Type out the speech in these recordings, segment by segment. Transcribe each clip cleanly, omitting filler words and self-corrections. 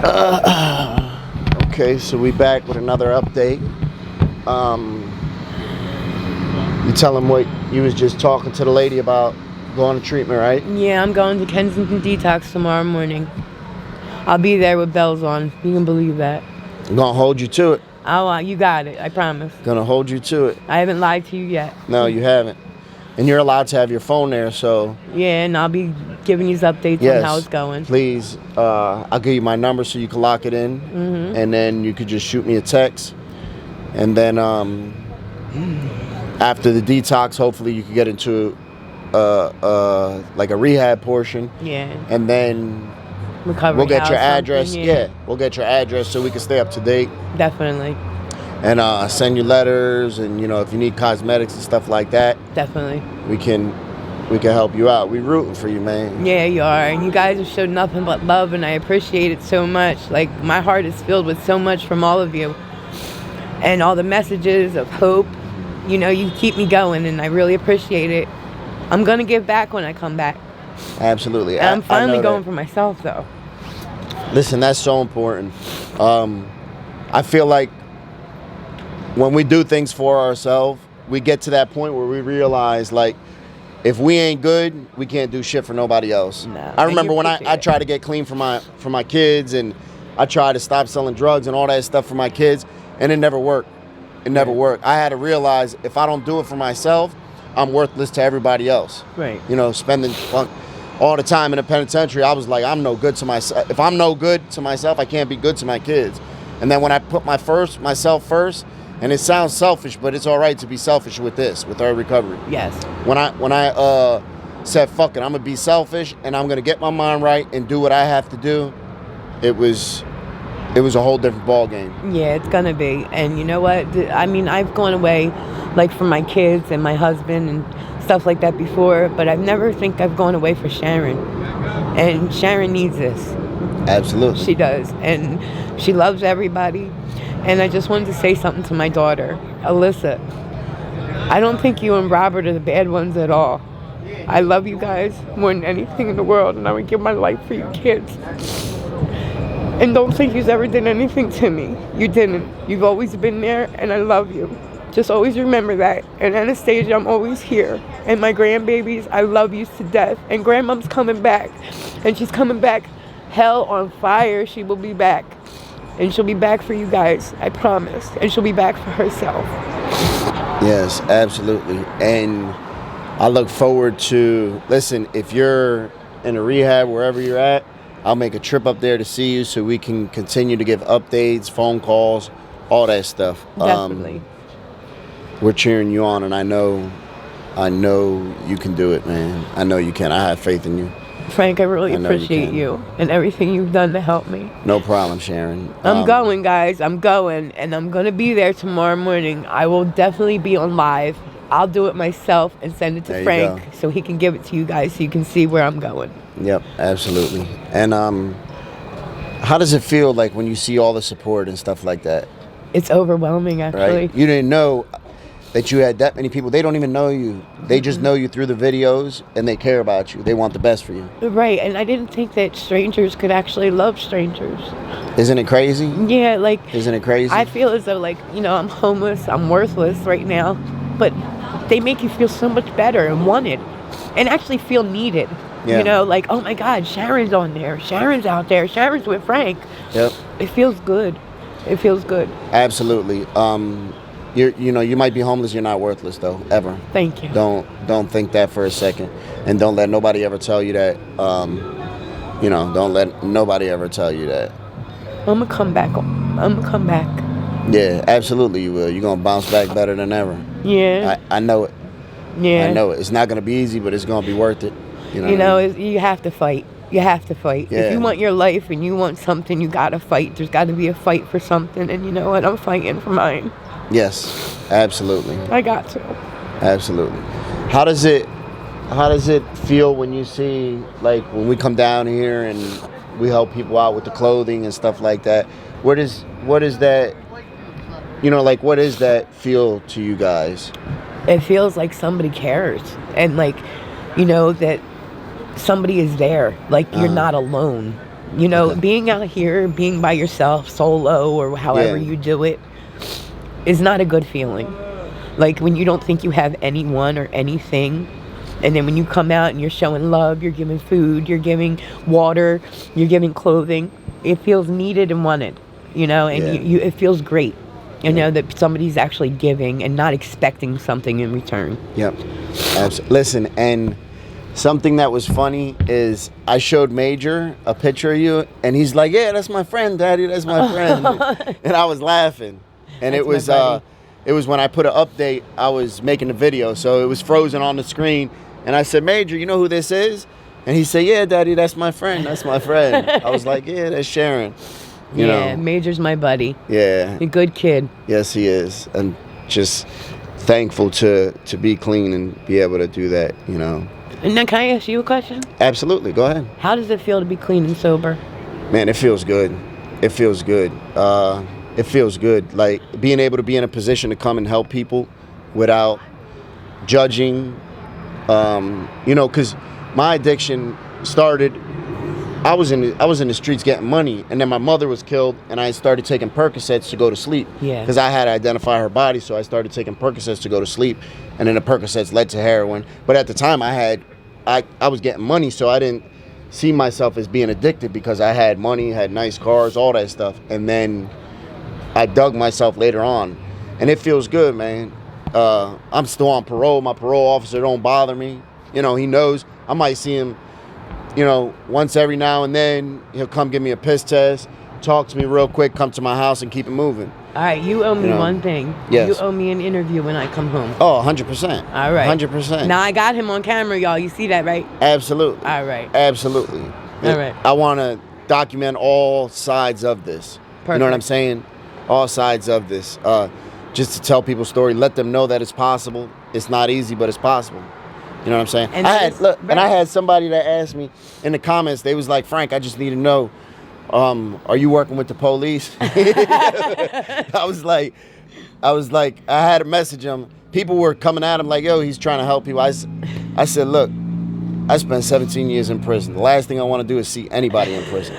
Okay, so we back with another update. You tell him what you was just talking to the lady about going to treatment, right? Yeah, I'm going to Kensington Detox tomorrow morning. I'll be there with bells on. You can believe that. I'm gonna hold you to it. Oh, you got it. I promise. Gonna hold you to it. I haven't lied to you yet. No, you haven't. And you're allowed to have your phone there, so... Yeah, and I'll be giving you updates on how it's going. Please. I'll give you my number so you can lock it in. Mm-hmm. And then you could just shoot me a text. And then after the detox, hopefully you can get into like a rehab portion. Yeah. And then Recovery we'll get your address. Yeah, we'll get your address so we can stay up to date. definitely. And send you letters, and if you need cosmetics and stuff like that, Definitely. we can help you out. We rooting for you, man. Yeah, you are. And you guys have showed nothing but love, and I appreciate it so much. Like, my heart is filled with so much from all of you. And all the messages of hope. You keep me going, and I really appreciate it. I'm going to give back when I come back. Absolutely. And I'm finally going for myself, though. Listen, that's so important. I feel like when we do things for ourselves, we get to that point where we realize, like, if we ain't good, we can't do shit for nobody else. No, I remember when I tried to get clean for my kids, and I tried to stop selling drugs and all that stuff for my kids, and it never worked. It never worked. I had to realize if I don't do it for myself, I'm worthless to everybody else. Right. Spending all the time in the penitentiary, I was like, I'm no good to myself. If I'm no good to myself, I can't be good to my kids. And then when I put myself first, and it sounds selfish, but it's all right to be selfish with our recovery. Yes. When I said, fuck it, I'm going to be selfish, and I'm going to get my mind right and do what I have to do, it was a whole different ball game. Yeah, it's going to be. And you know what? I mean, I've gone away, like, for my kids and my husband and stuff like that before, but I've never think I've gone away for Sharon. And Sharon needs this. Absolutely. She does. And she loves everybody. And I just wanted to say something to my daughter, Alyssa. I don't think you and Robert are the bad ones at all. I love you guys more than anything in the world, and I would give my life for you kids. And don't think you've ever done anything to me. You didn't. You've always been there, and I love you. Just always remember that. And Anastasia, I'm always here. And my grandbabies, I love you to death. And Grandmom's coming back. And she's coming back hell on fire. She will be back. And she'll be back for you guys, I promise. And she'll be back for herself. Yes, absolutely. And I look forward to, listen, if you're in a rehab, wherever you're at, I'll make a trip up there to see you so we can continue to give updates, phone calls, all that stuff. Definitely. We're cheering you on, and I know you can do it, man. I know you can. I have faith in you. Frank, I really appreciate you and everything you've done to help me. No problem, Sharon. I'm going, guys. I'm going, and I'm going to be there tomorrow morning. I will definitely be on live. I'll do it myself and send it to Frank so he can give it to you guys so you can see where I'm going. Yep, absolutely. And how does it feel like when you see all the support and stuff like that? It's overwhelming, actually. Right? You didn't know that you had that many people. They don't even know you. They just know you through the videos, and they care about you. They want the best for you. Right, and I didn't think that strangers could actually love strangers. Isn't it crazy? Yeah, like... Isn't it crazy? I feel as though, like, I'm homeless, I'm worthless right now, but they make you feel so much better and wanted, and actually feel needed. Yeah. Like, oh my God, Sharon's on there, Sharon's out there, Sharon's with Frank. Yep. It feels good. It feels good. Absolutely. You might be homeless. You're not worthless, though, ever. Thank you. Don't think that for a second, and don't let nobody ever tell you that. Don't let nobody ever tell you that. I'm gonna come back. I'm gonna come back. Yeah, absolutely, you will. You're gonna bounce back better than ever. Yeah. I know it. Yeah. I know it. It's not gonna be easy, but it's gonna be worth it. You have to fight. You have to fight. Yeah. If you want your life and you want something, you gotta fight. There's gotta be a fight for something, and you know what? I'm fighting for mine. Yes, absolutely. I got to. Absolutely. How does it feel when you see, like, when we come down here and we help people out with the clothing and stuff like that? What is that? What does that feel to you guys? It feels like somebody cares, and that somebody is there. Like, you're not alone. You know, Okay. being out here, being by yourself, solo, or however Yeah. you do it, is not a good feeling. Like when you don't think you have anyone or anything, and then when you come out and you're showing love, you're giving food, you're giving water, you're giving clothing, it feels needed and wanted, you know, and Yeah. it feels great. You know, that somebody's actually giving and not expecting something in return. Yep. Listen, and something that was funny is I showed Major a picture of you, and he's like, "Yeah, that's my friend, Daddy. That's my friend." And I was laughing, and That's my buddy. it was when I put an update. I was making a video, so it was frozen on the screen, and I said, "Major, you know who this is?" And he said, "Yeah, Daddy, that's my friend. That's my friend." I was like, "Yeah, that's Sharon." You know? Major's my buddy. Yeah. A good kid. Yes, he is, and just thankful to be clean and be able to do that. You know. And then can I ask you a question? Absolutely. Go ahead. How does it feel to be clean and sober? Man, it feels good. It feels good. It feels good. Like being able to be in a position to come and help people without judging. You know, because my addiction started. I was in the streets getting money, and then my mother was killed, and I started taking Percocets to go to sleep. Yeah. Because I had to identify her body, so I started taking Percocets to go to sleep, and then the Percocets led to heroin. But at the time, I was getting money, so I didn't see myself as being addicted because I had money, had nice cars, all that stuff. And then I dug myself later on, and it feels good, man. I'm still on parole. My parole officer don't bother me. You know, he knows I might see him, you know, once every now and then. He'll come give me a piss test, talk to me real quick, come to my house and keep it moving. All right, you owe me one thing. Yes. You owe me an interview when I come home. Oh, 100%. All right. 100%. Now I got him on camera, y'all. You see that, right? Absolutely. All right. Absolutely. All right. I want to document all sides of this. You know what I'm Perfect. saying? All sides of this. Just to tell people's story, let them know that it's possible. It's not easy, but it's possible. You know what I'm saying? And And I had somebody that asked me in the comments. They was like, "Frank, I just need to know, are you working with the police?" I was like, I had to message him. People were coming at him like, "Yo, he's trying to help people." I said, "Look, I spent 17 years in prison. The last thing I want to do is see anybody in prison."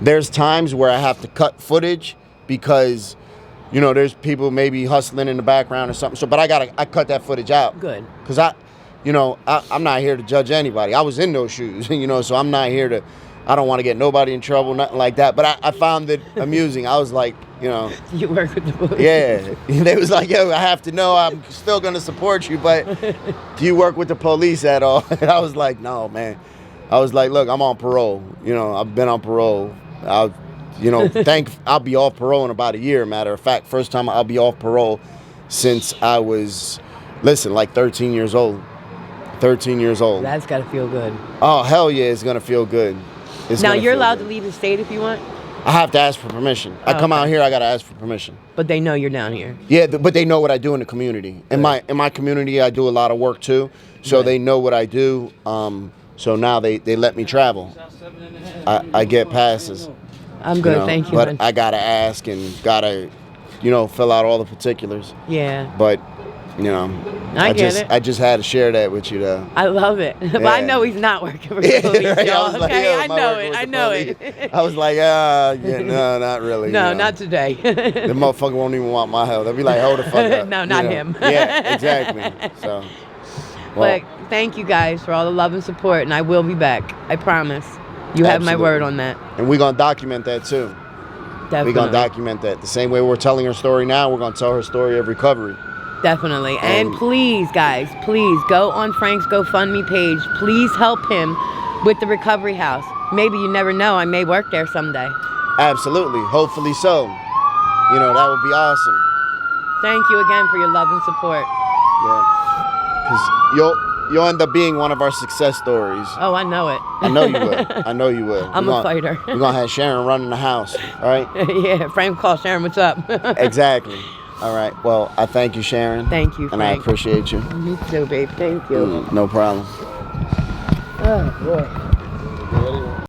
There's times where I have to cut footage because, you know, there's people maybe hustling in the background or something. So, but I cut that footage out. Good. Because I'm not here to judge anybody. I was in those shoes, you know, so I'm not here to, I don't want to get nobody in trouble, nothing like that. But I found it amusing. I was like, you know. You work with the police. Yeah. They was like, "Yo, I have to know I'm still going to support you, but do you work with the police at all?" And I was like, "No, man." I was like, "Look, I'm on parole. You know, I've been on parole. I'll be off parole in about a year, matter of fact. First time I'll be off parole since I was, like 13 years old. 13 years old. That's got to feel good. Oh, hell yeah, it's going to feel good. Now, you're allowed to leave the state if you want, I have to ask for permission. I come out here, I got to ask for permission. but they know you're down here. Yeah, but they know what I do in the community. In my community, I do a lot of work too, so they know what I do. So now they let me travel. I get passes. I'm good, You know, thank you. But man. I gotta ask and gotta, fill out all the particulars. Yeah, But, I get it. I just had to share that with you, though. I love it. But I know he's not working for the police, Right? y'all. I was like, Okay, "Yo, I am I know working it. with I the know police?" it. I was like, no, not really. No, not today. The motherfucker won't even want my help. They'll be like, "Hold the fuck up." No, not him. Yeah, exactly. So, But thank you guys for all the love and support, and I will be back. I promise. You have my Absolutely. word on that. and we're gonna document that too. Definitely. We're gonna document that the same way we're telling her story now. We're gonna tell her story of recovery. Definitely. And And- please, guys, please go on Frank's GoFundMe page. Please help him with the recovery house. Maybe you never know. I may work there someday. Absolutely. Hopefully so. That would be awesome. Thank you again for your love and support. Yeah. Because you'll end up being one of our success stories. Oh, I know it. I know you will. I know you will. I'm a fighter. We're gonna have Sharon running the house. All right. Yeah, Frank call Sharon, what's up? Exactly. All right. Well, I thank you, Sharon. Thank you, And I Frank. appreciate you. Me too, babe. Thank you. No problem. Oh, boy.